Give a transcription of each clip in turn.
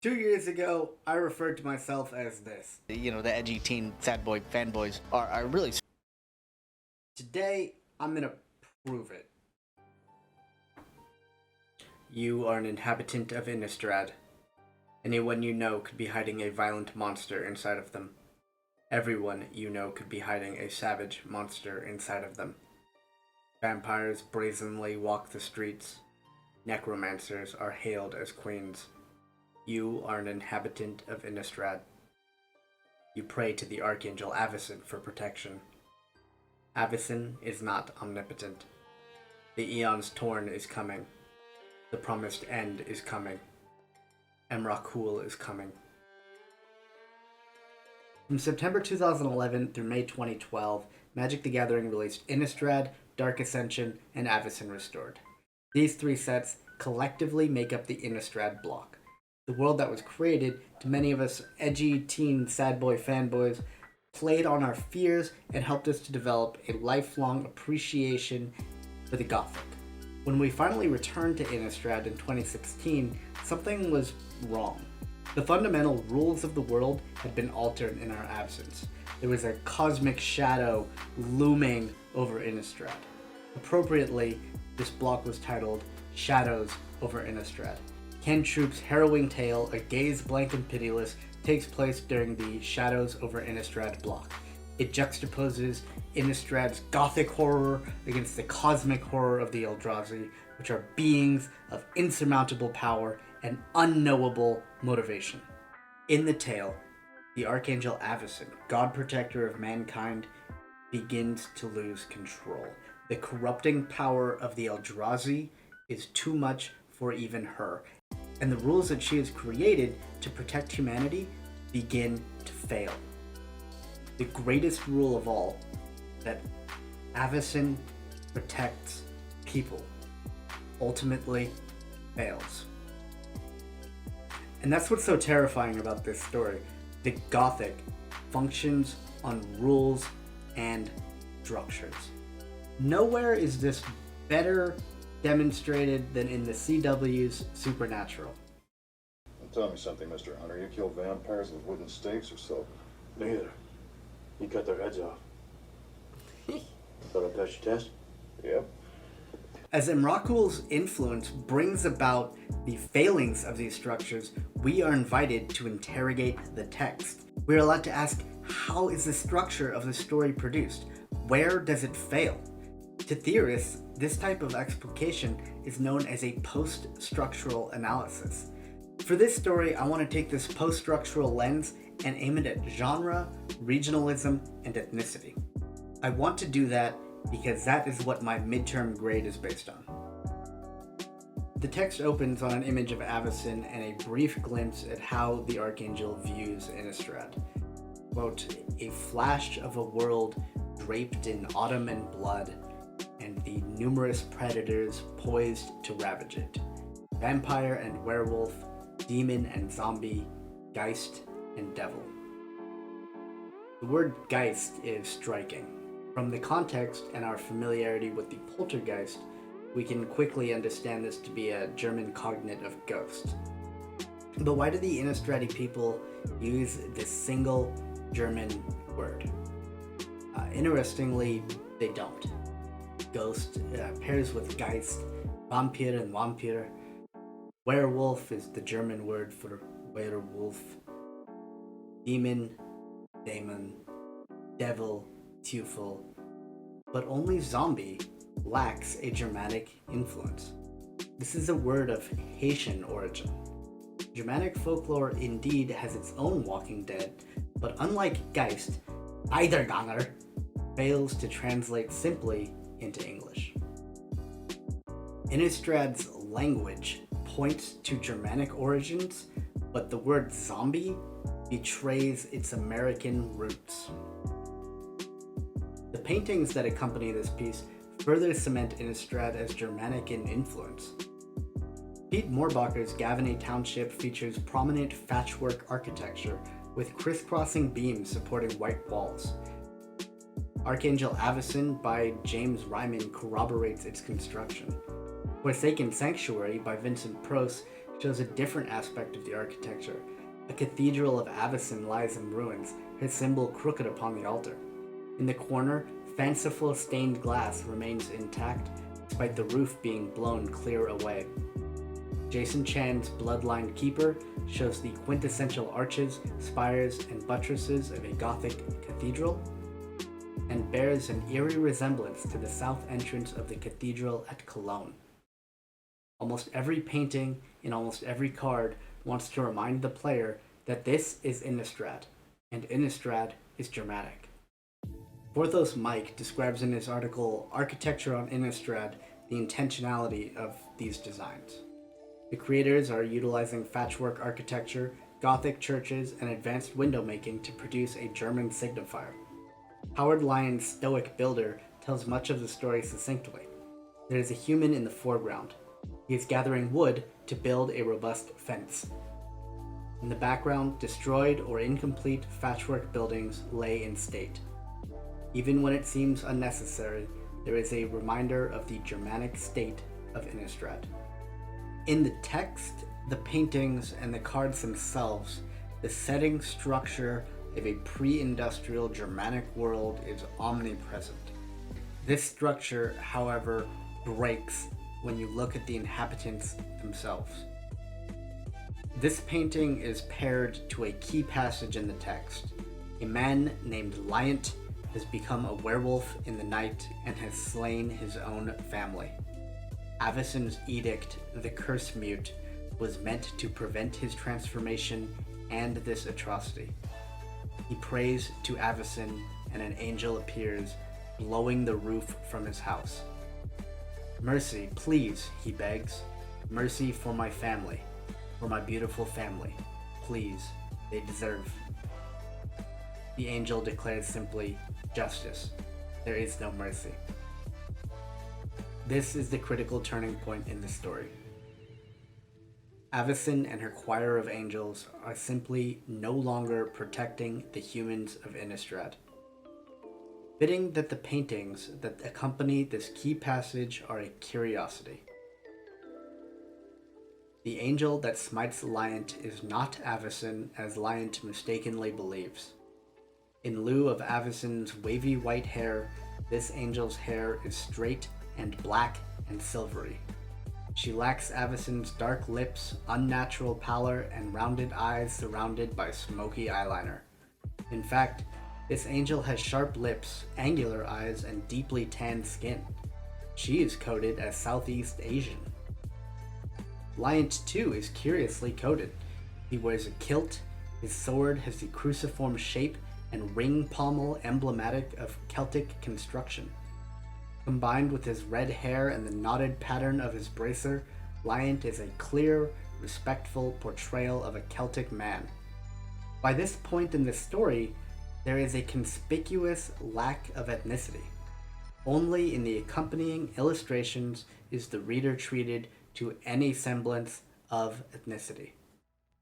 2 years ago, I referred to myself as this. You know, the edgy teen sad boy fanboys are really. Today, I'm gonna prove it. You are an inhabitant of Innistrad. Anyone you know could be hiding a violent monster inside of them. Everyone you know could be hiding a savage monster inside of them. Vampires brazenly walk the streets. Necromancers are hailed as queens. You are an inhabitant of Innistrad. You pray to the Archangel Avacyn for protection. Avacyn is not omnipotent. The Aeon's Torn is coming. The Promised End is coming. Emrakul is coming. From September 2011 through May 2012, Magic the Gathering released Innistrad, Dark Ascension, and Avacyn Restored. These three sets collectively make up the Innistrad block. The world that was created to many of us edgy teen sad boy fanboys played on our fears and helped us to develop a lifelong appreciation for the Gothic. When we finally returned to Innistrad in 2016, something was wrong. The fundamental rules of the world had been altered in our absence. There was a cosmic shadow looming over Innistrad. Appropriately, this block was titled Shadows over Innistrad. Ken Troop's harrowing tale, A Gaze Blank and Pitiless, takes place during the Shadows over Innistrad block. It juxtaposes Innistrad's gothic horror against the cosmic horror of the Eldrazi, which are beings of insurmountable power and unknowable motivation. In the tale, the Archangel Avacyn, god protector of mankind, begins to lose control. The corrupting power of the Eldrazi is too much for even her, and the rules that she has created to protect humanity begin to fail. The greatest rule of all, that Avacyn protects people, ultimately fails. And that's what's so terrifying about this story. The Gothic functions on rules and structures. Nowhere is this better demonstrated than in the CW's Supernatural. Tell me something, Mr. Hunter. You kill vampires with wooden stakes or so? Neither. You cut their heads off. Thought I passed your test? Yep. As Emrakul's influence brings about the failings of these structures, we are invited to interrogate the text. We are allowed to ask, how is the structure of the story produced? Where does it fail? To theorists, this type of explication is known as a post-structural analysis. For this story, I want to take this post-structural lens and aim it at genre, regionalism, and ethnicity. I want to do that because that is what my midterm grade is based on. The text opens on an image of Avacyn and a brief glimpse at how the Archangel views Innistrad. Quote, a flash of a world draped in autumn and blood, and the numerous predators poised to ravage it. Vampire and werewolf, demon and zombie, geist and devil. The word geist is striking. From the context and our familiarity with the poltergeist, we can quickly understand this to be a German cognate of ghost. But why do the Innistradi people use this single German word? Interestingly, they don't. Ghost pairs with Geist, Vampir and Vampir. Werewolf is the German word for werewolf. Demon, daemon, devil, teufel. But only zombie lacks a Germanic influence. This is a word of Haitian origin. Germanic folklore indeed has its own Walking Dead, but unlike Geist, Eiderganger fails to translate simply into English. Innistrad's language points to Germanic origins, but the word zombie betrays its American roots. The paintings that accompany this piece further cement Innistrad as Germanic in influence. Pete Moorbacher's Gavaney Township features prominent thatchwork architecture with crisscrossing beams supporting white walls. Archangel Avacyn by James Ryman corroborates its construction. Forsaken Sanctuary by Vincent Proce shows a different aspect of the architecture. A cathedral of Avacyn lies in ruins, her symbol crooked upon the altar. In the corner, fanciful stained glass remains intact, despite the roof being blown clear away. Jason Chan's Bloodline Keeper shows the quintessential arches, spires, and buttresses of a Gothic cathedral, and bears an eerie resemblance to the south entrance of the cathedral at Cologne. Almost every painting in almost every card wants to remind the player that this is Innistrad, and Innistrad is dramatic. Porthos Mike describes in his article Architecture on Innistrad the intentionality of these designs. The creators are utilizing patchwork architecture, Gothic churches, and advanced window making to produce a German signifier. Howard Lyon's stoic builder tells much of the story succinctly. There is a human in the foreground. He is gathering wood to build a robust fence. In the background, destroyed or incomplete patchwork buildings lay in state. Even when it seems unnecessary, there is a reminder of the Germanic state of Innistrad. In the text, the paintings, and the cards themselves, the setting structure of a pre-industrial Germanic world is omnipresent. This structure, however, breaks when you look at the inhabitants themselves. This painting is paired to a key passage in the text. A man named Lyant has become a werewolf in the night and has slain his own family. Avacyn's edict, the Curse Mute, was meant to prevent his transformation and this atrocity. He prays to Avacyn, and an angel appears, blowing the roof from his house. "Mercy, please," he begs. "Mercy for my family, for my beautiful family. Please, they deserve." The angel declares simply, "Justice. There is no mercy." This is the critical turning point in the story. Avacyn and her choir of angels are simply no longer protecting the humans of Innistrad. Fitting that the paintings that accompany this key passage are a curiosity. The angel that smites Lyant is not Avacyn, as Lyant mistakenly believes. In lieu of Avacyn's wavy white hair, this angel's hair is straight and black and silvery. She lacks Avacyn's dark lips, unnatural pallor, and rounded eyes surrounded by smoky eyeliner. In fact, this angel has sharp lips, angular eyes, and deeply tanned skin. She is coded as Southeast Asian. Lyant, too, is curiously coded. He wears a kilt, his sword has the cruciform shape and ring pommel emblematic of Celtic construction. Combined with his red hair and the knotted pattern of his bracer, Lyant is a clear, respectful portrayal of a Celtic man. By this point in the story, there is a conspicuous lack of ethnicity. Only in the accompanying illustrations is the reader treated to any semblance of ethnicity.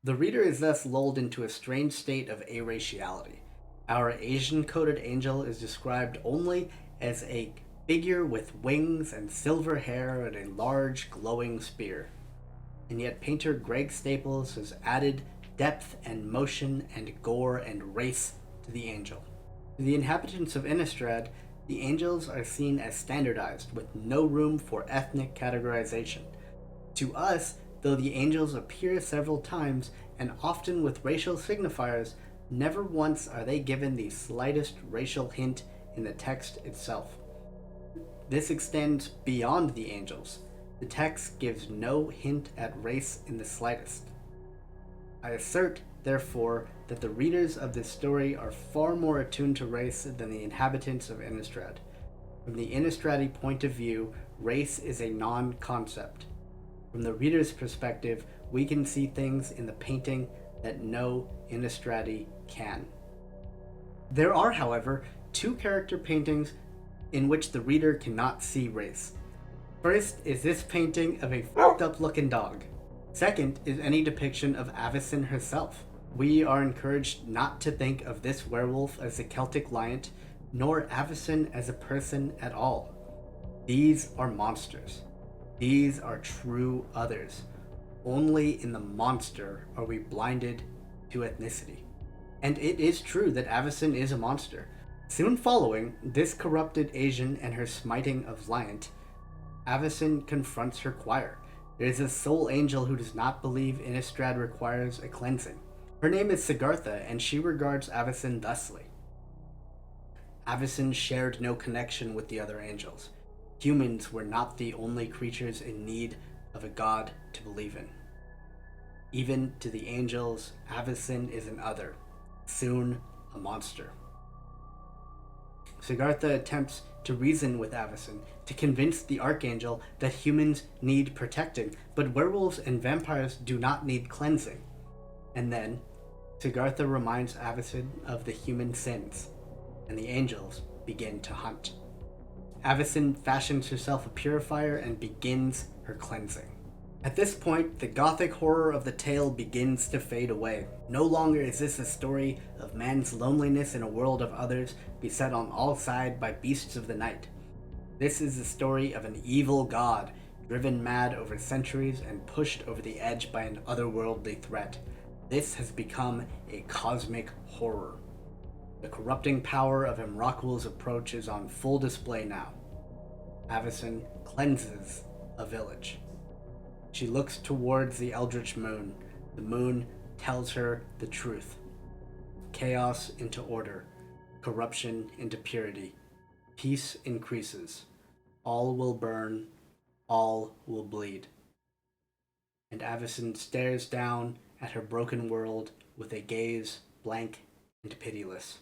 The reader is thus lulled into a strange state of aratiality. Our Asian-coded angel is described only as a figure with wings and silver hair and a large glowing spear. And yet painter Greg Staples has added depth and motion and gore and race to the angel. To the inhabitants of Innistrad, the angels are seen as standardized, with no room for ethnic categorization. To us, though the angels appear several times, and often with racial signifiers, never once are they given the slightest racial hint in the text itself. This extends beyond the angels. The text gives no hint at race in the slightest. I assert, therefore, that the readers of this story are far more attuned to race than the inhabitants of Innistrad. From the Innistradi point of view, race is a non-concept. From the reader's perspective, we can see things in the painting that no Innistradi can. There are, however, two character paintings in which the reader cannot see race. First is this painting of a fucked up looking dog. Second is any depiction of Avacyn herself. We are encouraged not to think of this werewolf as a Celtic Lyant, nor Avacyn as a person at all. These are monsters. These are true others. Only in the monster are we blinded to ethnicity. And it is true that Avacyn is a monster. Soon following this corrupted Asian and her smiting of Liant, Avacyn confronts her choir. There is a soul angel who does not believe Innistrad requires a cleansing. Her name is Sigartha, and she regards Avacyn thusly. Avacyn shared no connection with the other angels. Humans were not the only creatures in need of a god to believe in. Even to the angels, Avacyn is an other, soon a monster. Sigartha attempts to reason with Avacyn, to convince the Archangel that humans need protecting, but werewolves and vampires do not need cleansing. And then, Sigartha reminds Avacyn of the human sins, and the angels begin to hunt. Avacyn fashions herself a purifier and begins her cleansing. At this point, the gothic horror of the tale begins to fade away. No longer is this a story of man's loneliness in a world of others beset on all sides by beasts of the night. This is the story of an evil god, driven mad over centuries and pushed over the edge by an otherworldly threat. This has become a cosmic horror. The corrupting power of Emrakul's approach is on full display now. Avacyn cleanses a village. She looks towards the eldritch moon. The moon tells her the truth. Chaos into order, corruption into purity. Peace increases. All will burn, all will bleed. And Avacyn stares down at her broken world with a gaze blank and pitiless.